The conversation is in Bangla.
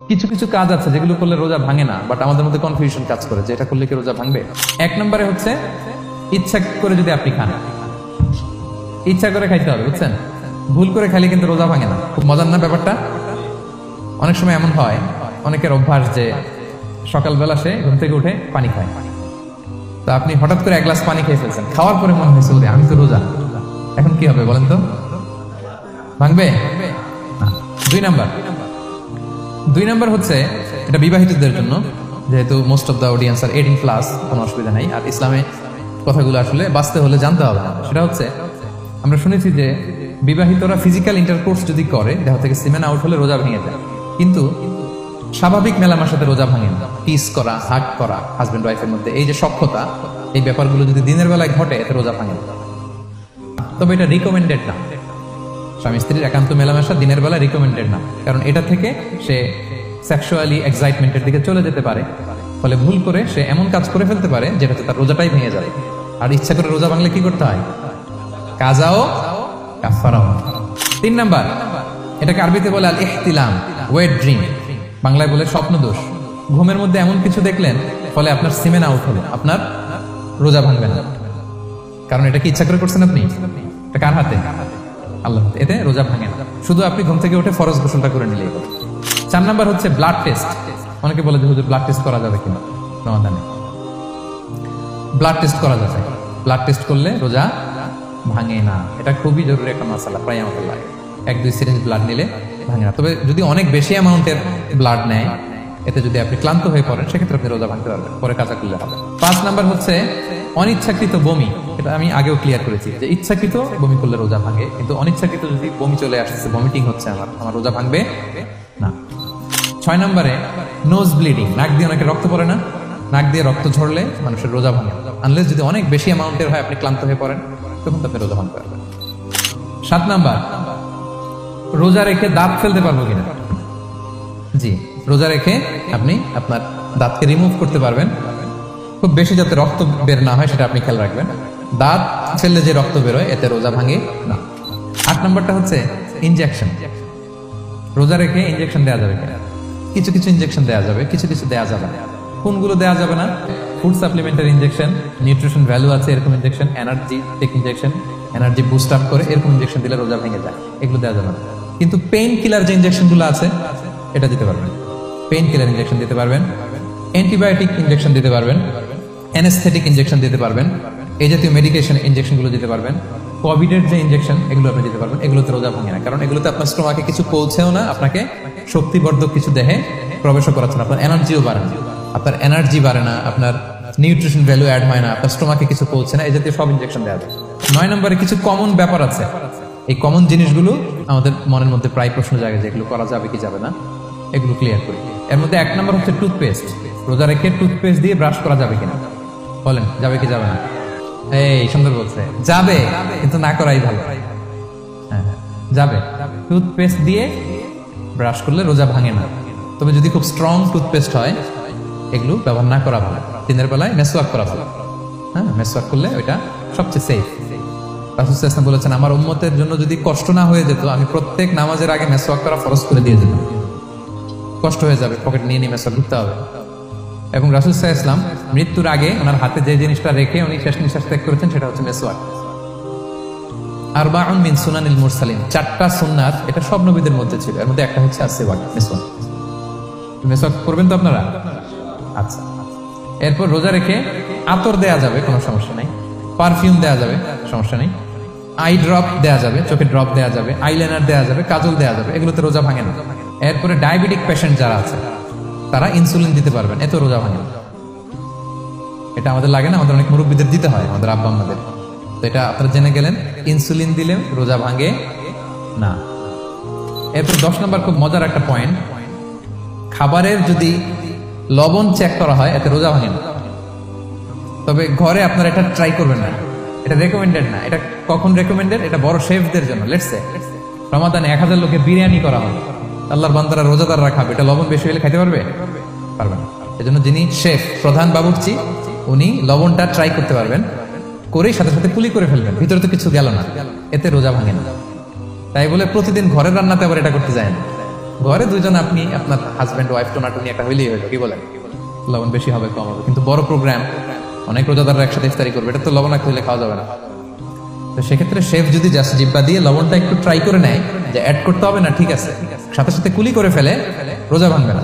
কিছু কিছু কাজ আছে যেগুলো করলে রোজা ভাঙে না, বাট আমাদের মধ্যে কনফিউশন কাজ করে যে এটা করলে কি রোজা ভাঙবে। এক নম্বরে হচ্ছে ইচ্ছা করে যদি আপনি খান, ইচ্ছা করে খাইতে হবে, বুঝছেন? ভুল করে খাইলে কিন্তু রোজা ভাঙে না। খুব মজার না ব্যাপারটা? অনেক সময় এমন হয়, অনেকের অভ্যাস যে সকালবেলা সে ঘুম থেকে উঠে পানি খায়। তো আপনি হঠাৎ করে এক গ্লাস পানি খেয়ে ফেলছেন, খাওয়ার পরে মনে হয়েছে ওরে আমি তো রোজা, এখন কি হবে বলেন তো? ভাঙবে না। দুই নাম্বার হচ্ছে, এটা বিবাহিতদের জন্য, যেহেতু মোস্ট অফ দ্য অডিয়েন্স আর 18+, কোনো অসুবিধা নাই। আর ইসলামে কথাগুলো আসলে বাঁচতে হলে জানতে হবে। সেটা হচ্ছে, আমরা শুনেছি যে বিবাহিতরা ফিজিক্যাল ইন্টারকোর্স যদি করে, দেহ থেকে সিমেন আউট হলে রোজা ভেঙে যায়, কিন্তু স্বাভাবিক মেলামেশার সাথে রোজা ভাঙে না। কিস করা, হাগ করা হাজবেন্ড ওয়াইফের মধ্যে, এই যে সখ্যতা, এই ব্যাপারগুলো যদি দিনের বেলায় ঘটে এতে রোজা ভাঙে না। তবে এটা রিকমেন্ডেড না। স্বামী স্ত্রীর একান্ত মেলামেশা দিনের বেলা রিকমেন্ডেড না, কারণ এটা থেকে সে সেক্সুয়ালি এক্সাইটমেন্টের দিকে চলে যেতে পারে। ফলে ভুল করে সে এমন কাজ করে ফেলতে পারে যেটাতে তার রোজাটাই ভেঙে যাবে। আর ইচ্ছা করে রোজা ভাঙলে কি করতে হয়? কাজাও কাফারাও। 3 নাম্বার, এটাকে আরবিতে বলে আল ইহতিলাম, ওয়েট ড্রিম, বাংলায় বলে স্বপ্ন দোষ। ঘুমের মধ্যে এমন কিছু দেখলেন, ফলে আপনার সিমেন আউট হলো, আপনার রোজা ভাঙবে না। কারণ এটা কি ইচ্ছা করে করছেন আপনি? এটা কার হাতে? আল্লাহ হাতে। এতে রোজা ভাঙে না, শুধু আপনি ঘুম থেকে উঠে ফরজ গোসলটা করে নিলেই হবে। 4 নাম্বার হচ্ছে ব্লাড টেস্ট। অনেকে বলে যে হুজুর ব্লাড টেস্ট করা যাবে কিনা? রমাদানে ব্লাড টেস্ট করা যাবে। ব্লাড টেস্ট করলে রোজা ভাঙে না। এটা খুবই জরুরি একটা মাসালা, প্রায় আমাদের লাগে। 1-2 সিরিঞ্জ ব্লাড নিলে ভাঙে না। তবে যদি অনেক বেশি অ্যামাউন্টের ব্লাড নেয়, এতে যদি আপনি ক্লান্ত হয়ে পড়েন, সেক্ষেত্রে আপনি রোজা ভাঙতে পারবেন, পরে কাজা করলে হবে। 5 নাম্বার হচ্ছে অনিচ্ছাকৃত বমি। এটা আমি আগেও ক্লিয়ার করেছি যে ইচ্ছাকৃত বমি করলে রোজা ভাঙে, কিন্তু অনিচ্ছাকৃত যদি বমি চলে আসছে, ভমিটিং হচ্ছে, আমার রোজা ভাঙবে না। 6 নম্বরে নোজ ব্লিডিং, নাক দিয়ে অনেকে রক্ত পড়ে না, নাক দিয়ে রক্ত ঝরলে মানুষের রোজা ভাঙে, আনলেস যদি অনেক বেশি অ্যামাউন্টের হয়, আপনি ক্লান্ত হয়ে পড়েন, তখন আপনি রোজা ভাঙতে পারবেন। 7 নাম্বার, রোজা রেখে দাঁত ফেলতে পারবো কিনা? জি, রোজা রেখে আপনি আপনার দাঁতকে রিমুভ করতে পারবেন, খুব বেশি যাতে রক্ত বের না হয় সেটা আপনি খেয়াল রাখবেন। দাঁত ফেললে যে রক্ত বেরোয় এতে রোজা ভাঙে না। 8 নম্বরটা হচ্ছে ইনজেকশন। রোজা রেখে ইনজেকশন দেওয়া যাবে কিনা? কিছু কিছু ইনজেকশন দেওয়া যাবে, কিছু কিছু দেওয়া যাবে না। কোনগুলো দেওয়া যাবে না? Food supplementary injection, nutrition value আছে এরকম injection, energy take injection, energy boost up করে এরকম ইনজেকশন দিলে রোজা ভেঙে যায়, এগুলো দেওয়া যাবে না। কিন্তু পেইন কিলার যে ইনজেকশনগুলো আছে এটা দিতে পারবেন। পেইন কিলার ইনজেকশন দিতে পারবেন, অ্যান্টিবায়োটিক ইনজেকশন দিতে পারবেন, অ্যানেস্থেটিক ইনজেকশন দিতে পারবেন, এই জাতীয় মেডিকেশন ইনজেকশনগুলো দিতে পারবেন। কোভিডের যে ইনজেকশন এগুলো আপনি দিতে পারবেন। এগুলোতে রোজা ভাঙে না, কারণ এগুলোতে আপনার স্টোমাকে কিছু পৌঁছেও না, আপনাকে শক্তিবর্ধক কিছু দেহে প্রবেশও করাচ্ছে না, আপনার এনার্জিও বাড়ে না, আপনার এনার্জি বাড়ে না, আপনার নিউট্রিশন ভ্যালু অ্যাড হয় না, আপনার স্টোমাকে কিছু পৌঁছে না, এই জাতীয় সব ইনজেকশন দেওয়া যায়। 9 নম্বরে কিছু কমন ব্যাপার আছে। এই কমন জিনিসগুলো আমাদের মনের মধ্যে প্রায় প্রশ্ন জাগে যে এগুলো করা যাবে কি যাবে না, এগুলো ক্লিয়ার করি। এর মধ্যে 1 নম্বর হচ্ছে টুথপেস্ট। রোজা রেখে টুথপেস্ট দিয়ে ব্রাশ করা যাবে কিনা? বলেন যাবে কি যাবে না? এই সুন্দর বলছে, যাবে, কিন্তু না করাই ভালো। হ্যাঁ, যাবে। টুথপেস্ট দিয়ে ব্রাশ করলে রোজা ভাঙে না, তবে যদি খুব স্ট্রং টুথপেস্ট হয় এগুলো ব্যবহার না করা ভালো। দিনের বেলায় মেসওয়াক করা ভালো। হ্যাঁ, মেসওয়াক করলে ওইটা সবচেয়ে সেফ। রাসূল সাল্লাল্লাহু আলাইহি ওয়াসাল্লাম বলেছেন, আমার উম্মতের জন্য যদি কষ্ট না হয়ে যেত, আমি প্রত্যেক নামাজের আগে মেসওয়াক করা ফরজ করে দিয়ে যেতাম। কষ্ট হয়ে যাবে, পকেট নিয়ে নিয়ে মেসওয়াক করতে হবে। এবং রাসূল সাল্লাল্লাহু আলাইহি ওয়াসাল্লাম মৃত্যুর আগে ওনার হাতে যে জিনিসটা রেখে উনি শেষ নিঃশ্বাস ত্যাগ করেছেন সেটা হচ্ছে মেসওয়াক। আরবাউন মিন সুনানিল মুরসালিন, 4টা সুন্নাত, এটা সব নবীদের মধ্যে ছিল, এর মধ্যে একটা হচ্ছে আসওয়াক, মেসওয়াক। মেসওয়াক করবেন তো আপনারা? আচ্ছা। এরপর রোজা রেখে আতর দেয়া যাবে, কোনো সমস্যা নাই। পারফিউম দেয়া যাবে, সমস্যা নেই। আই ড্রপ দেয়া যাবে, চোখে ড্রপ দেয়া যাবে, আইলাইনার দেয়া যাবে, কাজল দেয়া যাবে, এগুলোতে রোজা ভাঙে না। এরপরে ডায়াবেটিক পেশেন্ট যারা আছে তারা ইনসুলিন দিতে পারবেন, এত রোজা ভাঙে না। এটা আমাদের লাগে না, আমাদের অনেক মুরব্বীদের দিতে হয়, আমাদের আব্বা আম্মাদের। তো এটা আপনারা জেনে গেলেন, ইনসুলিন দিলে রোজা ভাঙে না। এরপর 10 নম্বর খুব মজার একটা পয়েন্ট, খাবারের যদি লবণ চেক করা হয় এতে রোজা ভাঙে না। তবে ঘরে আপনারা এটা ট্রাই করবেন না, এটা রেকমেন্ডেড না। এটা কখন রেকমেন্ডেড? এটা বড় শেফদের জন্য। লেটস সে রমাদানে 1000 লোকে বিরিয়ানি করা হবে, আল্লাহর বান্দারা রোজাদাররা খাবে, এটা লবণ বেশি হলে খাইতে পারবে? পারবে না। এজন্য যিনি শেফ, প্রধান বাবুর্চি, উনি লবণটা ট্রাই করতে পারবেন, করেই সাথে সাথে কুলি করে ফেলবেন, ভিতরে তো কিছু গেল না, এতে রোজা ভাঙে না। তাই বলে প্রতিদিন ঘরের রান্নাতে আবার এটা করতে যায় না। ঘরে দুইজন, আপনি আপনার হাজবেন্ড ওয়াইফ টোনাটুনি একটা হইলেই হইলো, কি বলেন? লবণ বেশি হবে কম হবে, কিন্তু বড় প্রোগ্রাম, অনেক রোজাদাররা একসাথে ইফতারি করবে, এটা তো লবণাক্ত হইলে খাওয়া যাবে না। তো সেক্ষেত্রে শেফ যদি জাস্ট জিব্বা দিয়ে লবণটা একটু ট্রাই করে নেয় যে অ্যাড করতে হবে না, ঠিক আছে, সাথে সাথে কুলি করে ফেলে, রোজা ভাঙবে না।